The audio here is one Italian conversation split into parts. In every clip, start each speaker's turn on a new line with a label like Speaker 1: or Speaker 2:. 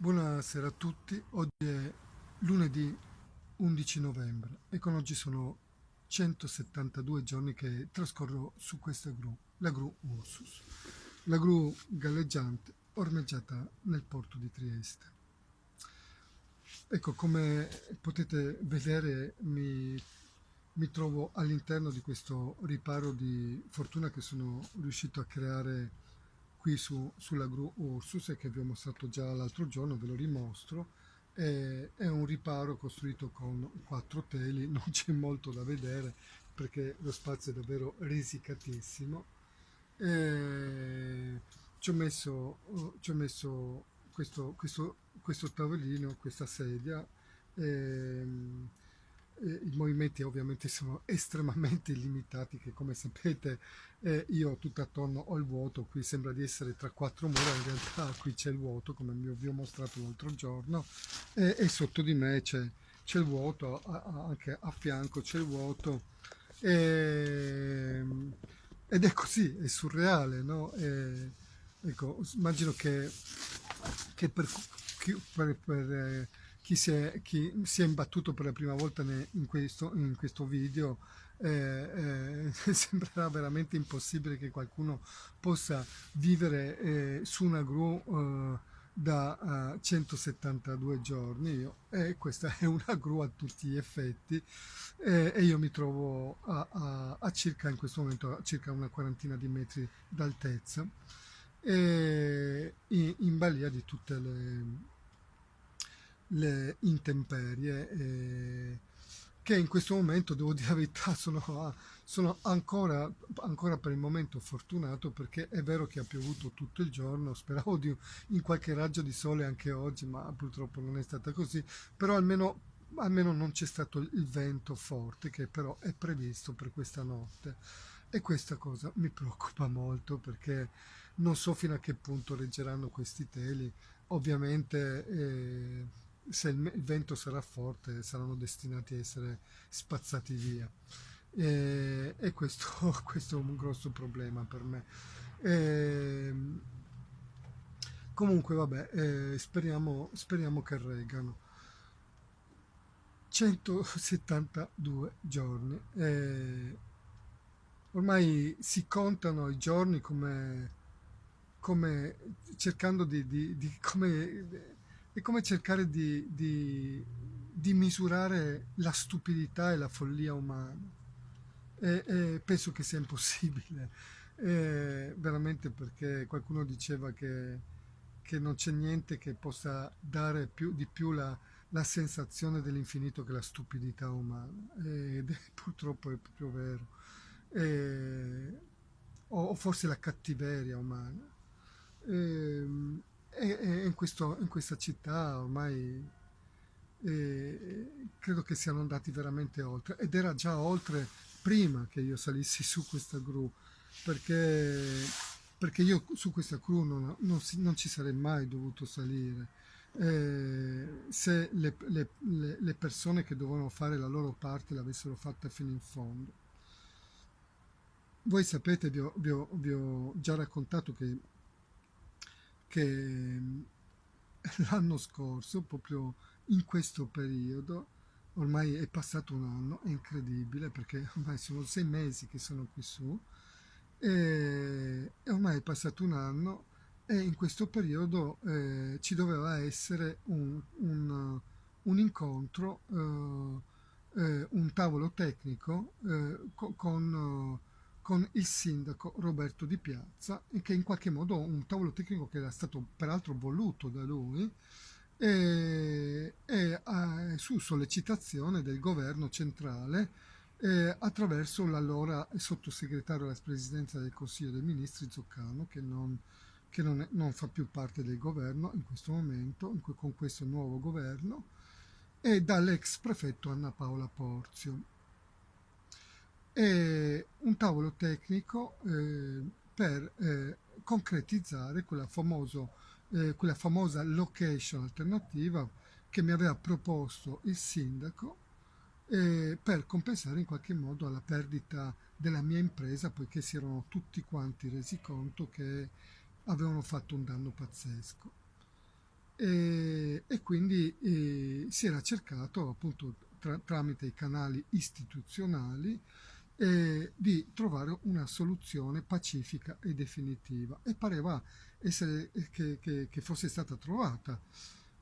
Speaker 1: Buonasera a tutti, oggi è lunedì 11 novembre e con oggi sono 172 giorni che trascorro su questa gru, la gru Ursus, la gru galleggiante ormeggiata nel porto di Trieste. Ecco, come potete vedere mi trovo all'interno di questo riparo di fortuna che sono riuscito a creare qui sulla gru Ursus e che vi ho mostrato già l'altro giorno, ve lo rimostro. È un riparo costruito con quattro teli, non c'è molto da vedere perché lo spazio è davvero risicatissimo. E ci ho messo questo tavolino, questa sedia. ehm, I movimenti ovviamente sono estremamente limitati, che come sapete io tutto attorno ho il vuoto, qui sembra di essere tra quattro mura, in realtà qui c'è il vuoto come vi ho mostrato l'altro giorno, e sotto di me c'è il vuoto, anche a fianco c'è il vuoto, e- ed è così, è surreale, no? Ecco, immagino che chi si è imbattuto per la prima volta in questo video, sembrerà veramente impossibile che qualcuno possa vivere su una gru da 172 giorni. E questa è una gru a tutti gli effetti, e io mi trovo a circa, in questo momento, a circa una quarantina di metri d'altezza, e in balia di tutte le intemperie, che in questo momento, devo dire la verità, sono ancora per il momento fortunato, perché è vero che ha piovuto tutto il giorno, speravo in qualche raggio di sole anche oggi, ma purtroppo non è stata così, però almeno non c'è stato il vento forte, che però è previsto per questa notte. E questa cosa mi preoccupa molto, perché non so fino a che punto reggeranno questi teli. Ovviamente, se il vento sarà forte, saranno destinati a essere spazzati via. E questo, questo è un grosso problema per me. Ehm, Comunque, vabbè, speriamo che reggano. 172 giorni. Ormai si contano i giorni come cercando è come cercare di misurare la stupidità e la follia umana. E penso che sia impossibile, veramente, perché qualcuno diceva che non c'è niente che possa dare di più la sensazione dell'infinito che la stupidità umana, ed purtroppo è proprio vero. Eh, o forse la cattiveria umana. Ehm, e in questa città ormai credo che siano andati veramente oltre, ed era già oltre prima che io salissi su questa gru, perché, perché io su questa gru non ci sarei mai dovuto salire, se le persone che dovevano fare la loro parte l'avessero fatta fino in fondo. Voi sapete, vi ho già raccontato che l'anno scorso, proprio in questo periodo, ormai è passato un anno, è incredibile perché ormai sono 6 mesi che sono qui su, e ormai è passato un anno, e in questo periodo ci doveva essere un incontro, un tavolo tecnico, con il sindaco Roberto Di Piazza, e che in qualche modo un tavolo tecnico che era stato peraltro voluto da lui, su sollecitazione del governo centrale, attraverso l'allora sottosegretario alla presidenza del Consiglio dei Ministri Zoccano, che non fa più parte del governo in questo momento, con questo nuovo governo, e dall'ex prefetto Anna Paola Porzio. È un tavolo tecnico, per concretizzare quella famosa location alternativa che mi aveva proposto il sindaco, per compensare in qualche modo la perdita della mia impresa, poiché si erano tutti quanti resi conto che avevano fatto un danno pazzesco. e quindi si era cercato appunto tramite i canali istituzionali di trovare una soluzione pacifica e definitiva e pareva essere, che fosse stata trovata.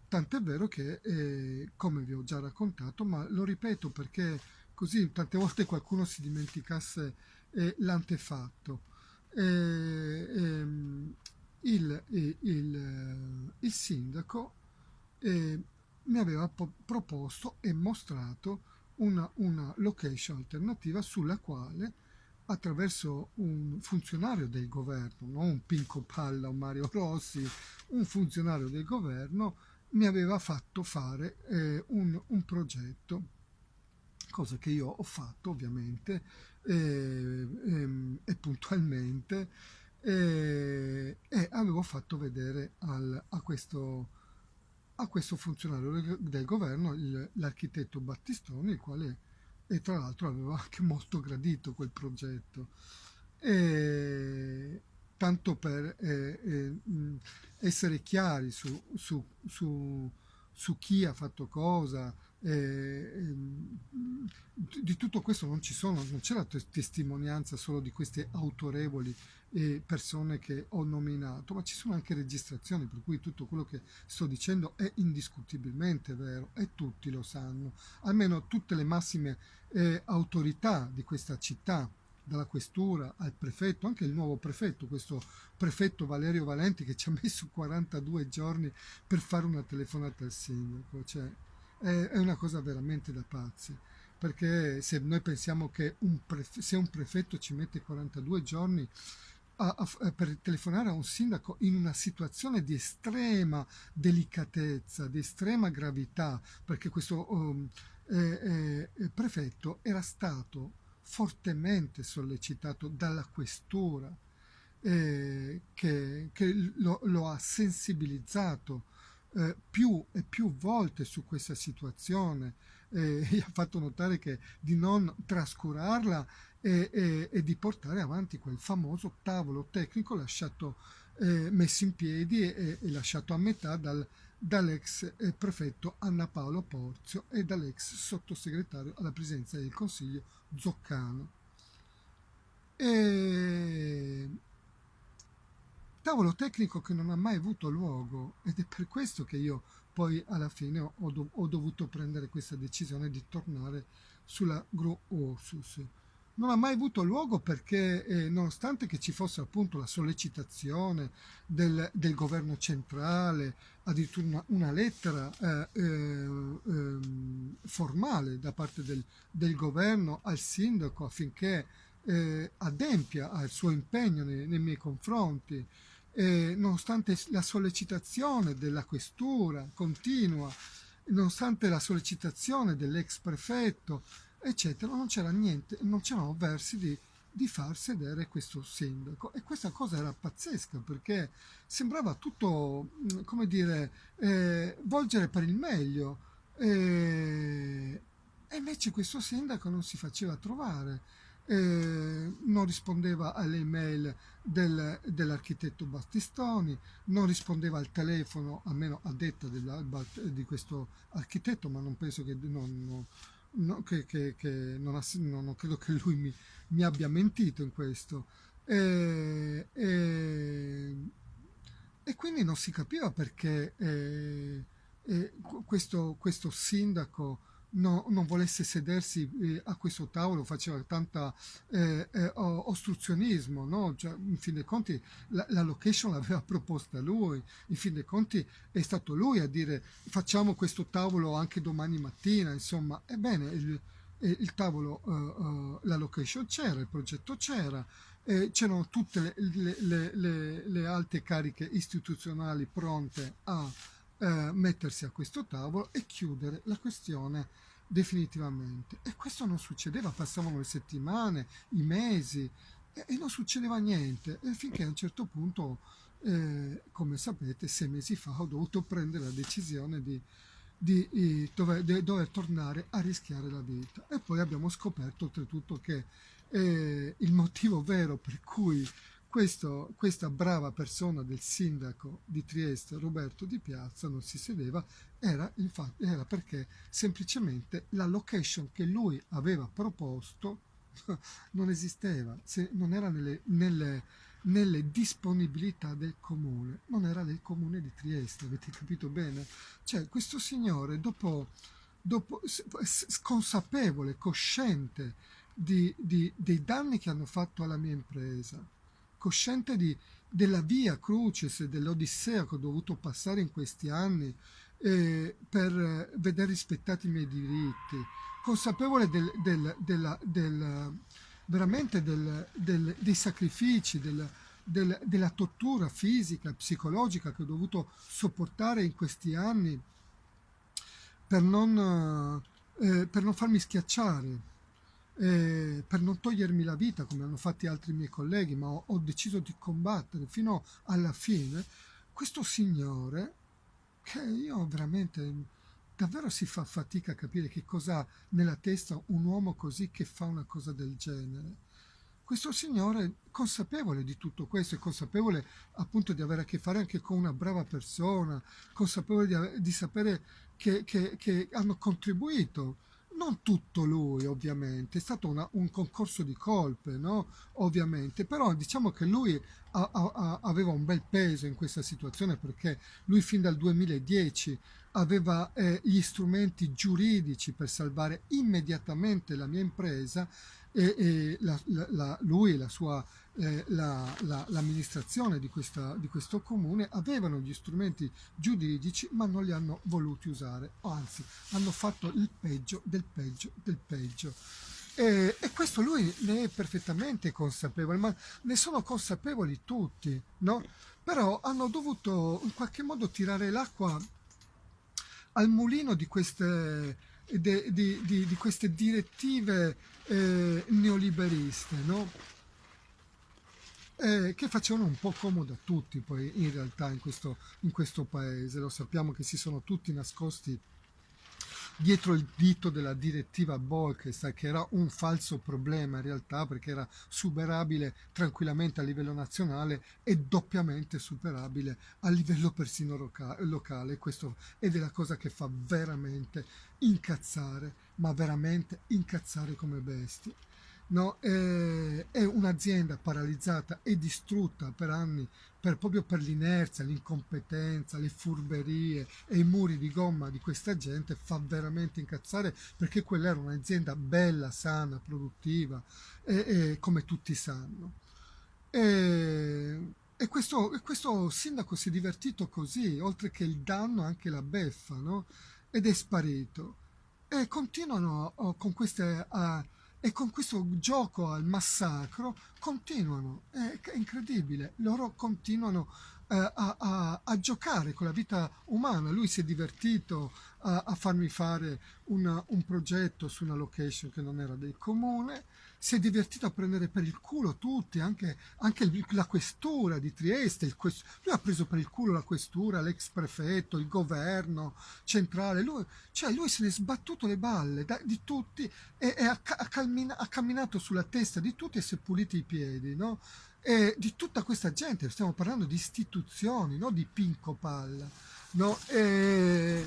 Speaker 1: Tant'è vero che, come vi ho già raccontato, ma lo ripeto perché così tante volte qualcuno si dimenticasse l'antefatto. Ehm, il sindaco mi aveva proposto e mostrato una location alternativa sulla quale, attraverso un funzionario del governo, non un Pinco Palla o Mario Rossi, un funzionario del governo mi aveva fatto fare un progetto, cosa che io ho fatto ovviamente e puntualmente, e avevo fatto vedere a questo funzionario del governo, l'architetto Battistoni, il quale e tra l'altro aveva anche molto gradito quel progetto. E, tanto per essere chiari su chi ha fatto cosa, di tutto questo non c'è la testimonianza solo di queste autorevoli persone che ho nominato, ma ci sono anche registrazioni, per cui tutto quello che sto dicendo è indiscutibilmente vero e tutti lo sanno, almeno tutte le massime autorità di questa città, dalla questura al prefetto, anche il nuovo prefetto, questo prefetto Valerio Valenti che ci ha messo 42 giorni per fare una telefonata al sindaco, cioè è una cosa veramente da pazzi, perché se noi pensiamo che se un prefetto ci mette 42 giorni per telefonare a un sindaco in una situazione di estrema delicatezza, di estrema gravità, perché questo prefetto era stato fortemente sollecitato dalla questura, che lo ha sensibilizzato più e più volte su questa situazione, gli ha fatto notare che di non trascurarla e di portare avanti quel famoso tavolo tecnico lasciato, messo in piedi e lasciato a metà dall'ex prefetto Anna Paolo Porzio e dall'ex sottosegretario alla presidenza del Consiglio Zoccano. E tavolo tecnico che non ha mai avuto luogo, ed è per questo che io poi alla fine ho dovuto prendere questa decisione di tornare sulla Gru Ursus. Non ha mai avuto luogo perché, nonostante che ci fosse appunto la sollecitazione del governo centrale, addirittura una lettera formale da parte del governo al sindaco affinché adempia al suo impegno nei miei confronti, nonostante la sollecitazione della questura continua, nonostante la sollecitazione dell'ex prefetto, eccetera, non c'era niente, non c'erano versi di far sedere questo sindaco. E questa cosa era pazzesca perché sembrava tutto, come dire, volgere per il meglio. E invece questo sindaco non si faceva trovare, non rispondeva alle email dell'architetto Battistoni, non rispondeva al telefono, almeno a detta di questo architetto, ma non penso che, non credo che lui mi abbia mentito in questo. E quindi non si capiva perché questo sindaco non volesse sedersi a questo tavolo, faceva tanta ostruzionismo, no? Cioè, in fin dei conti la location l'aveva proposta lui, in fin dei conti è stato lui a dire facciamo questo tavolo anche domani mattina, insomma, ebbene il tavolo, la location c'era, il progetto c'era, c'erano tutte le alte cariche istituzionali pronte a mettersi a questo tavolo e chiudere la questione definitivamente. E questo non succedeva, passavano le settimane, i mesi e non succedeva niente. E finché a un certo punto, come sapete, 6 mesi fa ho dovuto prendere la decisione di dover tornare a rischiare la vita. E poi abbiamo scoperto oltretutto che il motivo vero per cui questa brava persona del sindaco di Trieste, Roberto Di Piazza, non si sedeva, era perché semplicemente la location che lui aveva proposto non esisteva, non era nelle disponibilità del comune, non era del comune di Trieste, avete capito bene? Cioè, questo signore, consapevole, cosciente dei danni che hanno fatto alla mia impresa, cosciente della via crucis e dell'odissea che ho dovuto passare in questi anni per vedere rispettati i miei diritti, consapevole veramente dei sacrifici, della tortura fisica, psicologica che ho dovuto sopportare in questi anni per non farmi schiacciare, per non togliermi la vita come hanno fatto altri miei colleghi, ma ho deciso di combattere fino alla fine. Questo signore, che io veramente davvero si fa fatica a capire che cosa ha nella testa un uomo così che fa una cosa del genere. Questo signore, consapevole di tutto questo, è consapevole appunto di avere a che fare anche con una brava persona, consapevole di sapere che hanno contribuito. Non tutto lui, ovviamente, è stato un concorso di colpe, no? Ovviamente, però diciamo che lui aveva un bel peso in questa situazione perché lui fin dal 2010 aveva gli strumenti giuridici per salvare immediatamente la mia impresa e lui e l'amministrazione di questo comune avevano gli strumenti giuridici ma non li hanno voluti usare, o anzi hanno fatto il peggio del peggio del peggio. E questo lui ne è perfettamente consapevole, ma ne sono consapevoli tutti, no? Però hanno dovuto in qualche modo tirare l'acqua al mulino di queste direttive neoliberiste, no? Che facevano un po' comodo a tutti poi in realtà in questo paese. Lo sappiamo che si sono tutti nascosti dietro il dito della direttiva Bolkestein, che era un falso problema in realtà perché era superabile tranquillamente a livello nazionale e doppiamente superabile a livello persino locale. Questo è della cosa che fa veramente incazzare, ma veramente incazzare come bestie. No, è un'azienda paralizzata e distrutta per anni proprio per l'inerzia, l'incompetenza, le furberie e i muri di gomma di questa gente fa veramente incazzare perché quella era un'azienda bella, sana, produttiva, come tutti sanno. E questo sindaco si è divertito così, oltre che il danno anche la beffa, no? Ed è sparito. E continuano e con questo gioco al massacro continuano, è incredibile, loro continuano a giocare con la vita umana. Lui si è divertito a farmi fare un progetto su una location che non era del comune, si è divertito a prendere per il culo tutti, anche la questura di Trieste, lui ha preso per il culo la questura, l'ex prefetto, il governo centrale, lui se ne è sbattuto le balle di tutti e ha camminato sulla testa di tutti e si è puliti i piedi, no? E di tutta questa gente, stiamo parlando di istituzioni, no? Di Pinco Palla, no? E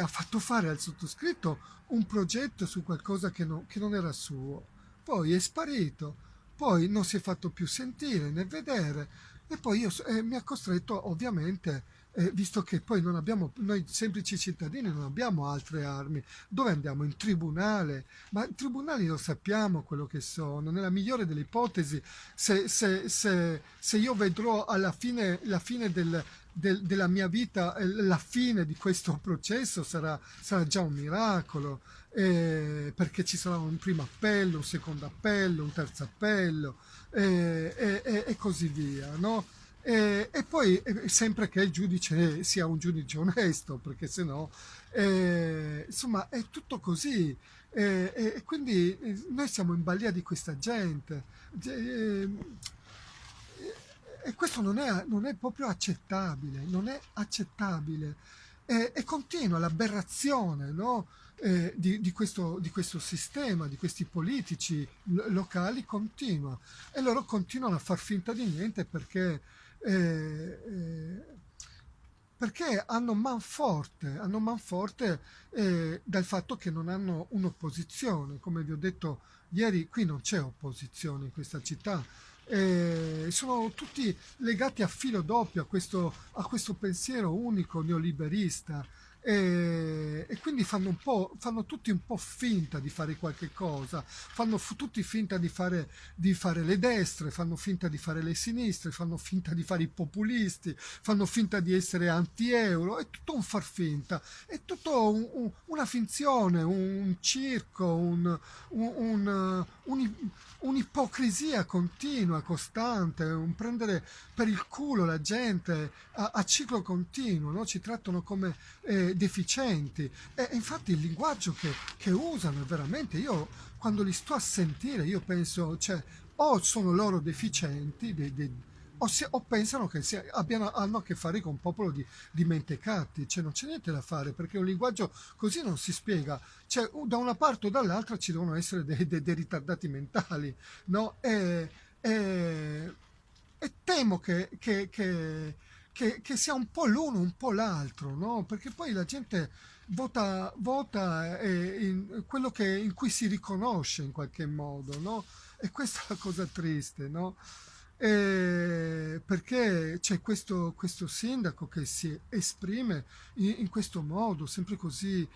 Speaker 1: ha fatto fare al sottoscritto un progetto su qualcosa che non era suo, poi è sparito, poi non si è fatto più sentire né vedere e poi mi ha costretto ovviamente, visto che poi non abbiamo, noi semplici cittadini non abbiamo altre armi, dove andiamo? In tribunale? Ma i tribunali lo sappiamo quello che sono, nella migliore delle ipotesi, se io vedrò la fine della mia vita, la fine di questo processo sarà già un miracolo, perché ci sarà un primo appello, un secondo appello, un terzo appello e così via, no? E poi sempre che il giudice sia un giudice onesto, perché se no, insomma, è tutto così. E quindi noi siamo in balia di questa gente. Eh, e questo non è proprio accettabile, non è accettabile. e continua l'aberrazione, no? Di questo sistema, di questi politici locali continua e loro continuano a far finta di niente eh, eh, perché hanno manforte dal fatto che non hanno un'opposizione. Come vi ho detto ieri, qui non c'è opposizione in questa città. Sono tutti legati a filo doppio a questo pensiero unico neoliberista e quindi fanno tutti un po' finta di fare qualche cosa, tutti finta di fare le destre, fanno finta di fare le sinistre, fanno finta di fare i populisti, fanno finta di essere anti-euro, è tutto un far finta, è tutto una finzione, un circo, un'ipocrisia continua, costante, un prendere per il culo la gente a ciclo continuo, no? Ci trattano come deficienti e infatti il linguaggio che usano è veramente, io quando li sto a sentire io penso, cioè, o sono loro deficienti o pensano che hanno a che fare con un popolo di mentecatti, cioè non c'è niente da fare perché un linguaggio così non si spiega, cioè da una parte o dall'altra ci devono essere dei ritardati mentali, no? E temo che sia un po' l'uno, un po' l'altro, no? Perché poi la gente vota in cui si riconosce in qualche modo, no? E questa è la cosa triste, no? Perché c'è questo sindaco che si esprime in questo modo, sempre così,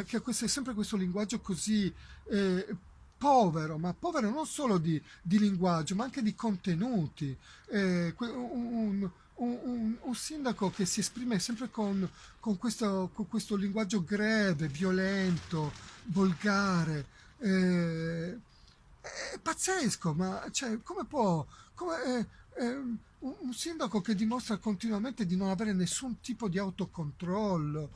Speaker 1: che ha sempre questo linguaggio così eh, povero, ma povero non solo di linguaggio, ma anche di contenuti. Un sindaco che si esprime sempre con questo linguaggio greve, violento, volgare. eh, è pazzesco, ma cioè, come può... un sindaco che dimostra continuamente di non avere nessun tipo di autocontrollo,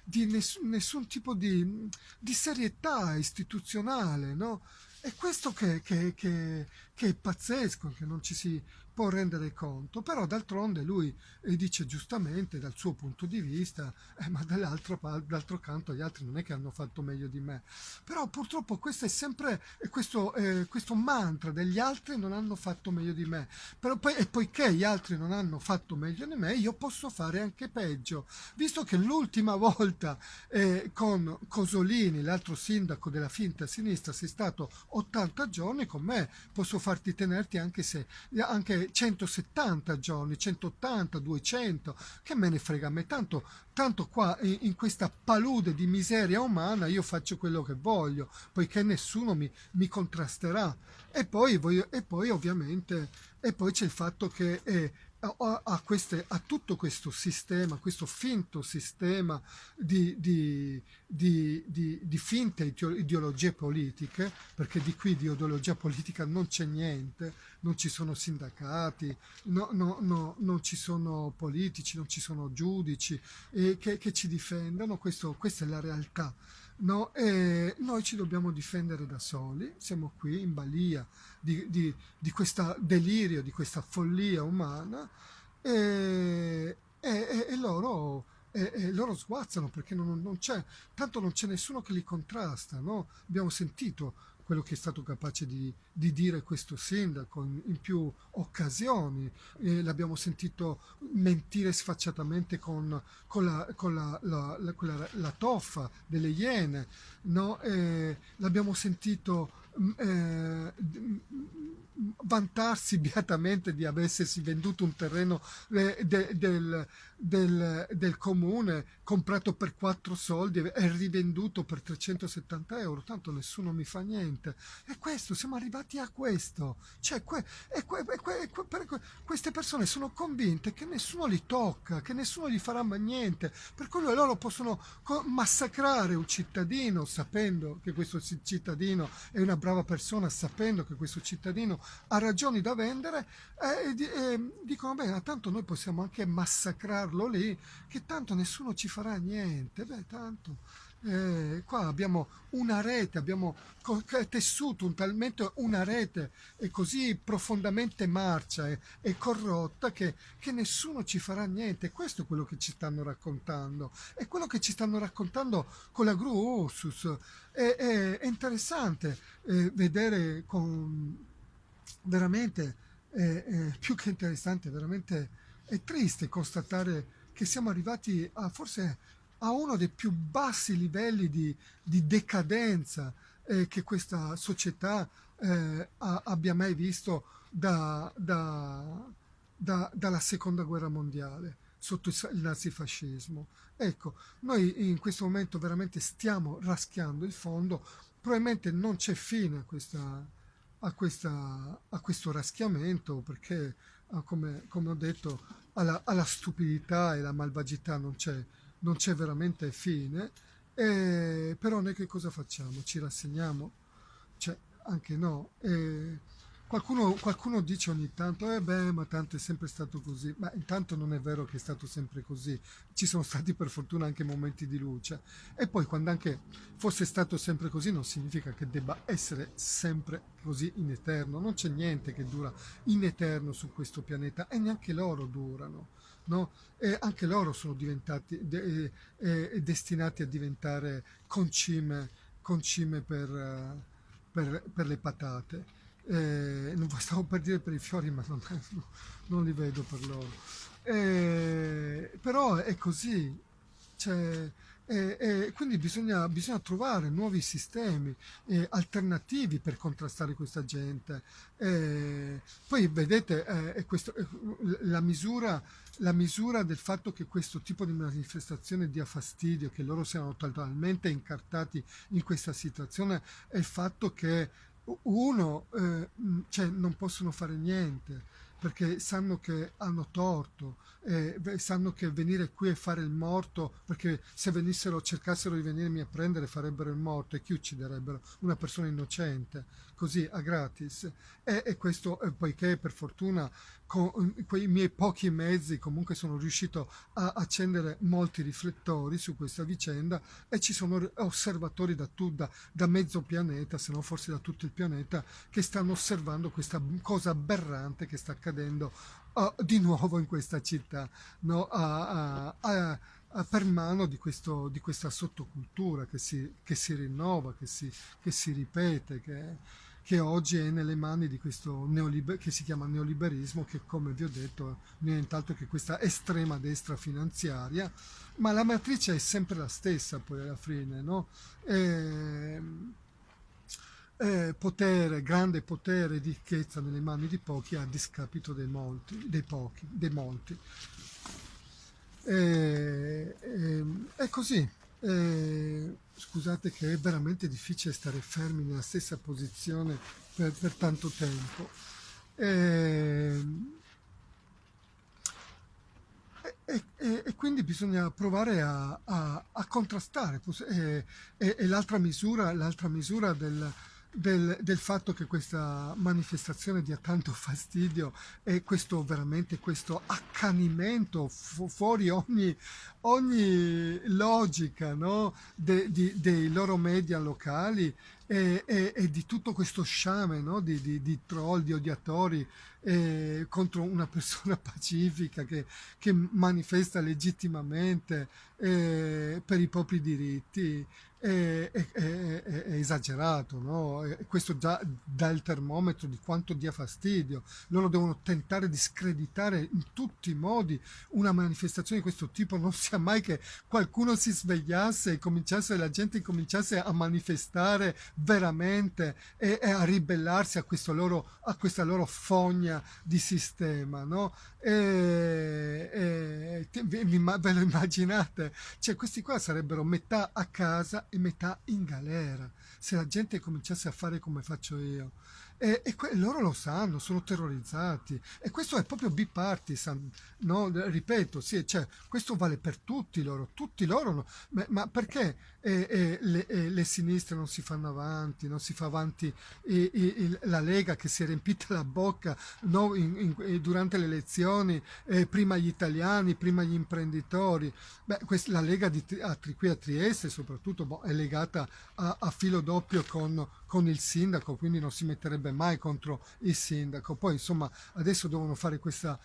Speaker 1: di nessun tipo di serietà istituzionale, no? È questo che è pazzesco, che non ci si può rendere conto, però d'altronde lui dice giustamente dal suo punto di vista, ma d'altro canto gli altri non è che hanno fatto meglio di me, però purtroppo questo è sempre questo mantra degli altri non hanno fatto meglio di me, però e poiché gli altri non hanno fatto meglio di me, io posso fare anche peggio, visto che l'ultima volta con Cosolini, l'altro sindaco della finta sinistra, sei stato 80 giorni, con me posso farti tenerti anche 170 giorni, 180, 200, che me ne frega a me, tanto qua in questa palude di miseria umana io faccio quello che voglio, poiché nessuno mi contrasterà. E poi ovviamente, e poi c'è il fatto che a tutto questo sistema, questo finto sistema di finte ideologie politiche, perché di qui di ideologia politica non c'è niente, non ci sono sindacati, non ci sono politici, non ci sono giudici che ci difendano, questa è la realtà. No? E noi ci dobbiamo difendere da soli, siamo qui in balia di questo delirio, di questa follia umana e loro sguazzano perché non c'è, tanto non c'è nessuno che li contrasta, no? Abbiamo sentito quello che è stato capace di dire questo sindaco in più occasioni, l'abbiamo sentito mentire sfacciatamente con la toffa delle Iene, no? L'abbiamo sentito vantarsi beatamente di aversi venduto un terreno del comune comprato per 4 soldi e rivenduto per 370 euro, tanto nessuno mi fa niente. E questo, siamo arrivati a questo. Cioè, queste persone sono convinte che nessuno li tocca, che nessuno gli farà mai niente, per cui loro possono massacrare un cittadino sapendo che questo cittadino è una brava persona, sapendo che questo cittadino ha ragioni da vendere, dicono, beh, tanto noi possiamo anche massacrarlo lì, che tanto nessuno ci farà niente, beh, tanto Qua abbiamo una rete, abbiamo tessuto talmente una rete e così profondamente marcia e corrotta che nessuno ci farà niente. Questo è quello che ci stanno raccontando. E quello che ci stanno raccontando con la Gru Ursus è interessante vedere veramente, più che interessante, veramente è triste constatare che siamo arrivati a forse a uno dei più bassi livelli di decadenza che questa società abbia mai visto dalla seconda guerra mondiale sotto il nazifascismo. Ecco, noi in questo momento veramente stiamo raschiando il fondo, probabilmente non c'è fine a questo raschiamento perché, come ho detto, alla stupidità e alla malvagità non c'è veramente fine, però noi che cosa facciamo? Ci rassegniamo? Cioè, anche no. Qualcuno dice ogni tanto, beh, ma tanto è sempre stato così. Ma intanto non è vero che è stato sempre così. Ci sono stati per fortuna anche momenti di luce. E poi quando anche fosse stato sempre così non significa che debba essere sempre così in eterno. Non c'è niente che dura in eterno su questo pianeta e neanche loro durano. No? E anche loro sono diventati destinati a diventare concime per le patate. Non stavo per dire per i fiori, ma non li vedo per loro. Però è così, cioè, quindi bisogna trovare nuovi sistemi alternativi per contrastare questa gente. Poi vedete, la misura, la misura del fatto che questo tipo di manifestazione dia fastidio, che loro siano totalmente incartati in questa situazione, è il fatto che uno, cioè non possono fare niente perché sanno che hanno torto, sanno che venire qui e fare il morto, perché se cercassero di venirmi a prendere farebbero il morto e chi ucciderebbero? Una persona innocente, così a gratis. E questo, poiché per fortuna con quei miei pochi mezzi comunque sono riuscito a accendere molti riflettori su questa vicenda e ci sono osservatori da mezzo pianeta, se non forse da tutto il pianeta, che stanno osservando questa cosa aberrante che sta accadendo di nuovo in questa città, no? Per mano di questa sottocultura che si rinnova, che si ripete, che oggi è nelle mani di questo che si chiama neoliberismo, che come vi ho detto non è nient'altro che questa estrema destra finanziaria, ma la matrice è sempre la stessa poi alla fine, no? E, potere, grande potere e ricchezza nelle mani di pochi a discapito dei molti, dei pochi, dei molti. È così. Scusate che è veramente difficile stare fermi nella stessa posizione per tanto tempo. Eh, e quindi bisogna provare a contrastare. E l'altra misura del fatto che questa manifestazione dia tanto fastidio è questo veramente questo accanimento fuori ogni logica, no? Dei loro media locali e di tutto questo sciame, no? Di troll, di odiatori contro una persona pacifica che manifesta legittimamente per i propri diritti. È esagerato, no? E questo già dà il termometro di quanto dia fastidio. Loro devono tentare di screditare in tutti i modi una manifestazione di questo tipo. Non sia mai che qualcuno si svegliasse e la gente cominciasse a manifestare veramente e a ribellarsi a questa loro fogna di sistema, no? Ve lo immaginate? Cioè, questi qua sarebbero metà a casa e metà in galera se la gente cominciasse a fare come faccio io. loro lo sanno, sono terrorizzati e questo è proprio bipartisan, no? Ripeto, sì, cioè, questo vale per tutti loro ma perché le sinistre non si fanno avanti, non si fa avanti la Lega che si è riempita la bocca, no? Durante le elezioni, prima gli italiani, prima gli imprenditori. Beh, la Lega qui a Trieste soprattutto boh, è legata a filo doppio con il sindaco, quindi non si metterebbe mai contro il sindaco. Poi insomma adesso devono fare questa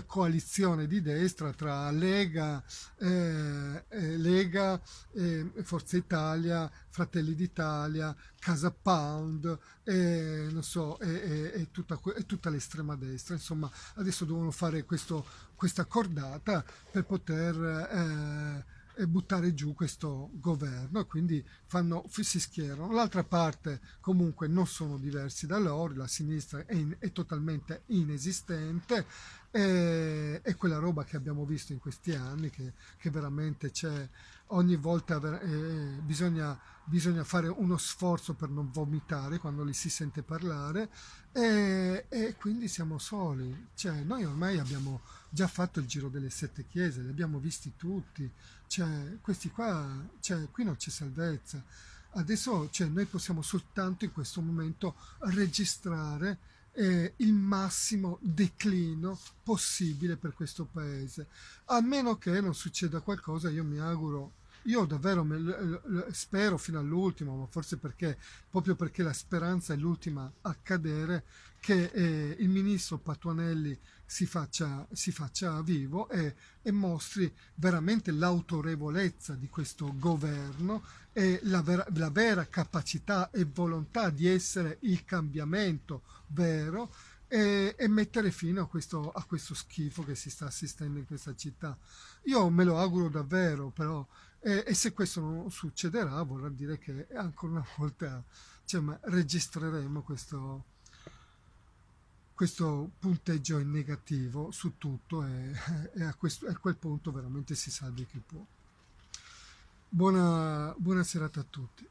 Speaker 1: coalizione di destra tra Lega, Forza Italia, Fratelli d'Italia, Casa Pound, non so, e tutta l'estrema destra. Insomma, adesso devono fare questa cordata per poter buttare giù questo governo e quindi si schierano. L'altra parte comunque non sono diversi da loro, la sinistra è totalmente inesistente e quella roba che abbiamo visto in questi anni che veramente c'è ogni volta bisogna fare uno sforzo per non vomitare quando li si sente parlare e quindi siamo soli. Cioè, noi ormai abbiamo già fatto il giro delle sette chiese, li abbiamo visti tutti. Cioè, questi qua, cioè, qui non c'è salvezza. Adesso, cioè, noi possiamo soltanto in questo momento registrare il massimo declino possibile per questo paese. A meno che non succeda qualcosa, io mi auguro, io davvero spero fino all'ultimo, ma forse proprio perché la speranza è l'ultima a cadere, che il ministro Patuanelli si faccia vivo e mostri veramente l'autorevolezza di questo governo e la vera capacità e volontà di essere il cambiamento vero e mettere fine a questo schifo che si sta assistendo in questa città. Io me lo auguro davvero, però, e se questo non succederà, vorrà dire che ancora una volta cioè, registreremo questo punteggio in negativo su tutto e a quel punto veramente si salvi chi può. Buona serata a tutti.